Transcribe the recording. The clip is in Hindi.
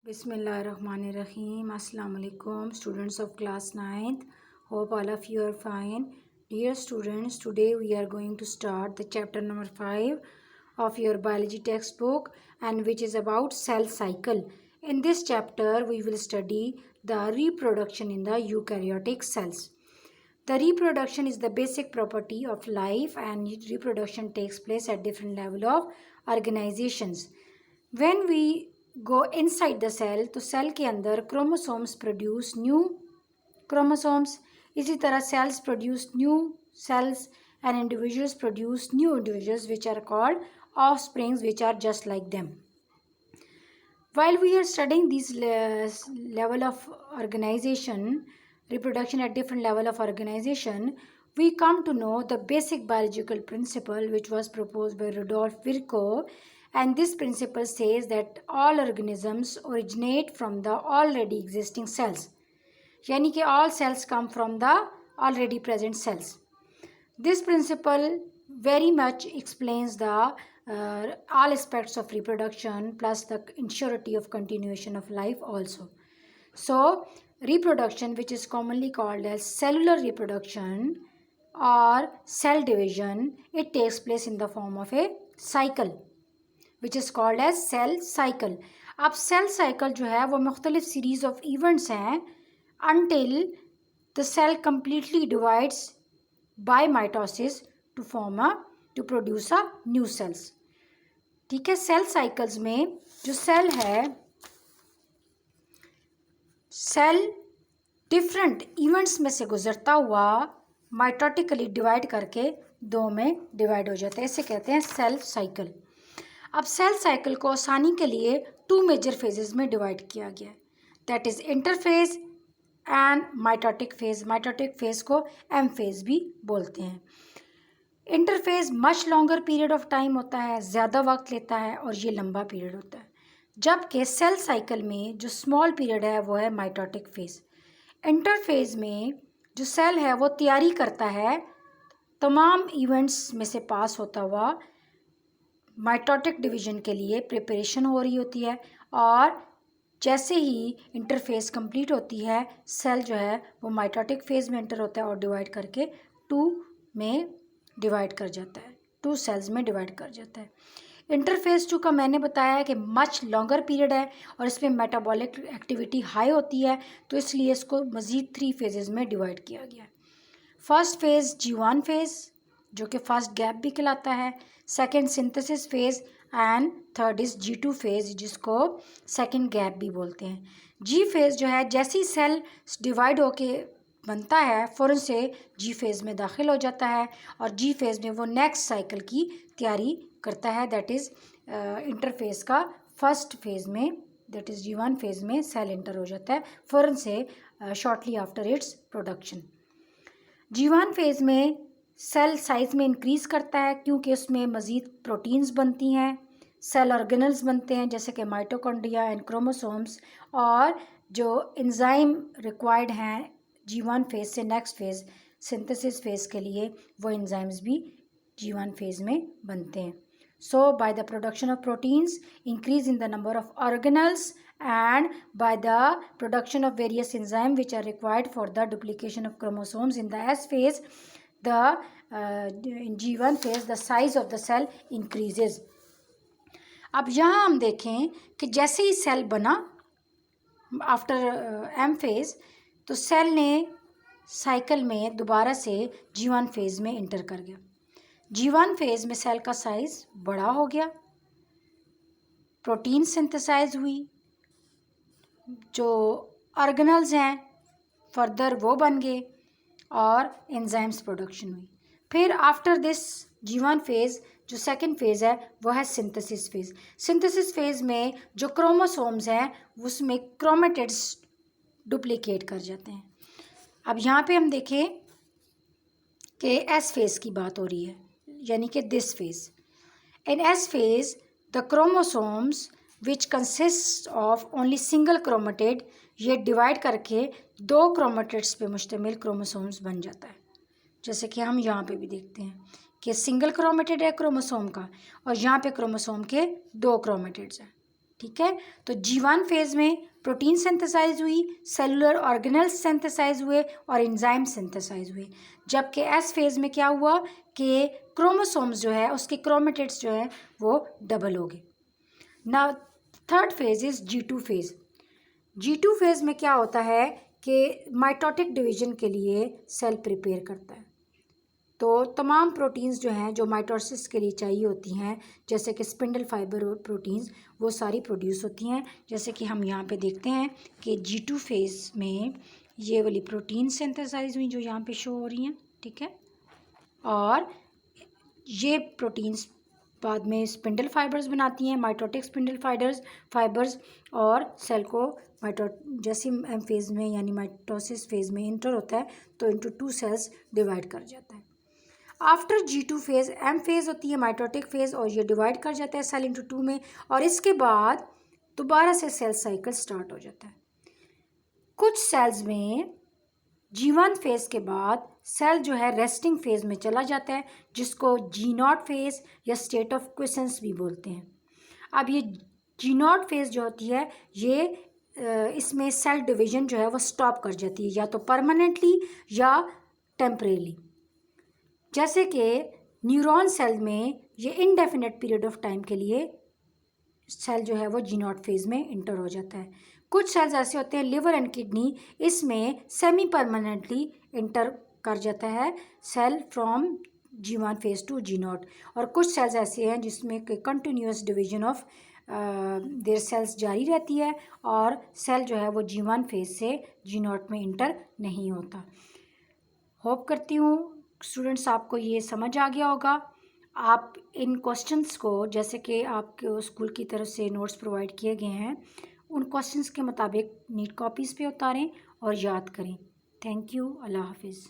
Bismillahirrahmanirrahim. Assalamu alaikum, students of class 9th. Hope all of you are fine. Dear students, today we are going to start the chapter number 5 of your biology textbook, and which is about cell cycle. In this chapter, we will study the reproduction in the eukaryotic cells. The reproduction is the basic property of life, and reproduction takes place at different level of organizations. When we go inside the cell, तो सेल के अंदर क्रोमोसोम्स प्रोड्यूस न्यू क्रोमोसोम्स, इसी तरह sales produce new sales and individuals produce new individuals which are called offsprings, which are just like them. While we are studying these level of organization, reproduction at different level of organization, we come to know the basic biological principle which was proposed by Rudolf Virchow, and this principle says that all organisms originate from the already existing cells, यानी कि all cells come from the already present cells. This principle very much explains the all aspects of reproduction plus the ensurety of continuation of life also. So reproduction, which is commonly called as cellular reproduction or cell division, it takes place in the form of a cycle which is called as cell cycle. अब cell cycle जो है वो मुख्तलिफ series of events हैं until the cell completely divides by mitosis to produce a new cells. ठीक है, सेल साइकिल्स में जो सेल है, सेल डिफरेंट इवेंट्स में से गुजरता हुआ माइटोटिकली डिवाइड करके दो में डिवाइड हो जाते हैं, इसे कहते हैं सेल साइकिल. अब सेल साइकिल को आसानी के लिए 2 मेजर फेजेस में डिवाइड किया गया है, that is interphase and mitotic phase. Mitotic phase को एम फेज भी बोलते हैं. Interphase much longer period of time होता है, ज़्यादा वक्त लेता है और ये लंबा पीरियड होता है, जबकि सेल साइकिल में जो स्मॉल पीरियड है वो है माइटोटिक फेज. इंटरफेज में जो सेल है वो तैयारी करता है, तमाम इवेंट्स में से पास होता हुआ माइटोटिक डिवीजन के लिए प्रिपरेशन हो रही होती है, और जैसे ही इंटरफेज कंप्लीट होती है सेल जो है वो माइटोटिक फेज में एंटर होता है और डिवाइड करके 2 में डिवाइड कर जाता है, 2 सेल्स में डिवाइड कर जाता है. इंटरफेज 2 का मैंने बताया है कि मच लॉन्गर पीरियड है और इसमें मेटाबॉलिक एक्टिविटी हाई होती है, तो इसलिए इसको मज़ीद 3 फेजेस में डिवाइड किया गया है. फर्स्ट फेज़ G1 फेज़ जो कि फर्स्ट गैप भी कहलाता है, second synthesis phase and third is G2 phase जिसको सेकेंड गैप भी बोलते हैं. जी फेज़ जो है जैसे ही सेल डिवाइड होके बनता है फ़ौरन से जी फेज़ में दाखिल हो जाता है, और जी फेज़ में वो नेक्स्ट साइकिल की तैयारी करता है, दैट इज़ इंटरफेज़ का फर्स्ट फेज़ में, दैट इज़ G1 फेज़ में सेल इंटर हो जाता है फ़ौरन से shortly after its production. G1 phase में सेल साइज़ में इंक्रीज़ करता है क्योंकि उसमें मज़ीद प्रोटीन्स बनती हैं, सेल ऑर्गेनल्स बनते हैं जैसे कि माइटोकॉन्ड्रिया एंड क्रोमोसोम्स, और जो एंजाइम रिक्वायर्ड हैं G1 फेज़ से नेक्स्ट फेज़ सिंथेसिस फेज़ के लिए, वो एंजाइम्स भी G1 फेज़ में बनते हैं. So by the production of proteins increase in the number of organelles and by the production of various enzymes which are required for the duplication of chromosomes in the S phase, in G1 phase the size of the cell increases. अब यहाँ हम देखें कि जैसे ही सेल बना आफ्टर M phase, तो सेल ने साइकिल में दोबारा से G1 फेज़ में इंटर कर गया. G1 फेज़ में सेल का साइज़ बड़ा हो गया, प्रोटीन सिंथेसाइज हुई, जो ऑर्गेनल्स हैं फर्दर वो बन गए और एंजाइम्स प्रोडक्शन हुई. फिर आफ्टर दिस G1 फेज़ जो सेकंड फेज़ है वो है सिंथेसिस फेज़. सिंथेसिस फेज़ में जो क्रोमोसोम्स हैं उसमें क्रोमेटिड्स डुप्लीकेट कर जाते हैं. अब यहाँ पे हम देखें कि एस फेज़ की बात हो रही है, यानी कि this phase. In S phase the chromosomes which consist of only single chromatid, ये डिवाइड करके 2 क्रोमेटिड्स पे मुश्तमिल क्रोमोसोम्स बन जाता है, जैसे कि हम यहाँ पे भी देखते हैं कि सिंगल क्रोमेटिड है क्रोमोसोम का और यहाँ पे क्रोमोसोम के 2 क्रोमेटिड्स हैं. ठीक है। तो G1 फेज में प्रोटीन सिंथेसाइज हुई, सेलुलर ऑर्गेनेल्स सिंथेसाइज हुए और एंजाइम सिंथेसाइज हुए। जबकि एस फेज में क्या हुआ कि क्रोमोसोम्स जो है उसके क्रोमेटिड्स जो है वो डबल हो गए। Now third phase is G2 phase. G2 phase में क्या होता है कि माइटोटिक डिवीजन के लिए सेल प्रिपेयर करता है। तो तमाम प्रोटीन्स जो हैं जो माइटोसिस के लिए चाहिए होती हैं, जैसे कि स्पिंडल फाइबर और प्रोटीन्स, वो सारी प्रोड्यूस होती हैं। जैसे कि हम यहाँ पे देखते हैं कि G2 फेज में ये वाली प्रोटीन सिंथेसाइज हुई जो यहाँ पे शो हो रही हैं, ठीक है। और ये प्रोटीन्स बाद में स्पिंडल फाइबर्स बनाती हैं, माइटोटिक स्पिंडल फाइबर्स, और सेल को जैसे एम फेज़ में यानी माइटोसिस फेज़ में इंटर होता है तो इंटू 2 सेल्स डिवाइड कर जाता है। After G2 phase M phase होती है माइटोटिक फेज़, और ये डिवाइड कर जाता है सेल इंटू 2 में, और इसके बाद दोबारा से सेल साइकिल स्टार्ट हो जाता है। कुछ सेल्स में G1 फेज़ के बाद सेल जो है रेस्टिंग फेज़ में चला जाता है, जिसको G0 फेज़ या स्टेट ऑफ क्विसेंस भी बोलते हैं। अब ये G0 फेज़ जो होती है ये इसमें सेल डिवीजन जो है वो स्टॉप कर जाती है, या तो परमानेंटली या टेम्परेली। जैसे कि न्यूरॉन सेल में ये इनडेफिनेट पीरियड ऑफ टाइम के लिए सेल जो है वो G0 फेज़ में इंटर हो जाता है। कुछ सेल्स ऐसे होते हैं, लिवर एंड किडनी, इसमें सेमी परमानेंटली इंटर कर जाता है cell from G1 phase two G0। और कुछ सेल्स ऐसे हैं जिसमें continuous division of their cells जारी रहती है, और सेल जो है वो G1 फेज़ से G0 में इंटर नहीं होता। होप करती हूँ स्टूडेंट्स आपको ये समझ आ गया होगा। आप इन क्वेश्चंस को, जैसे कि आपके स्कूल की तरफ से नोट्स प्रोवाइड किए गए हैं, उन क्वेश्चंस के मुताबिक नीट कॉपीज़ पे उतारें और याद करें। Thank you. अल्लाह हाफिज़।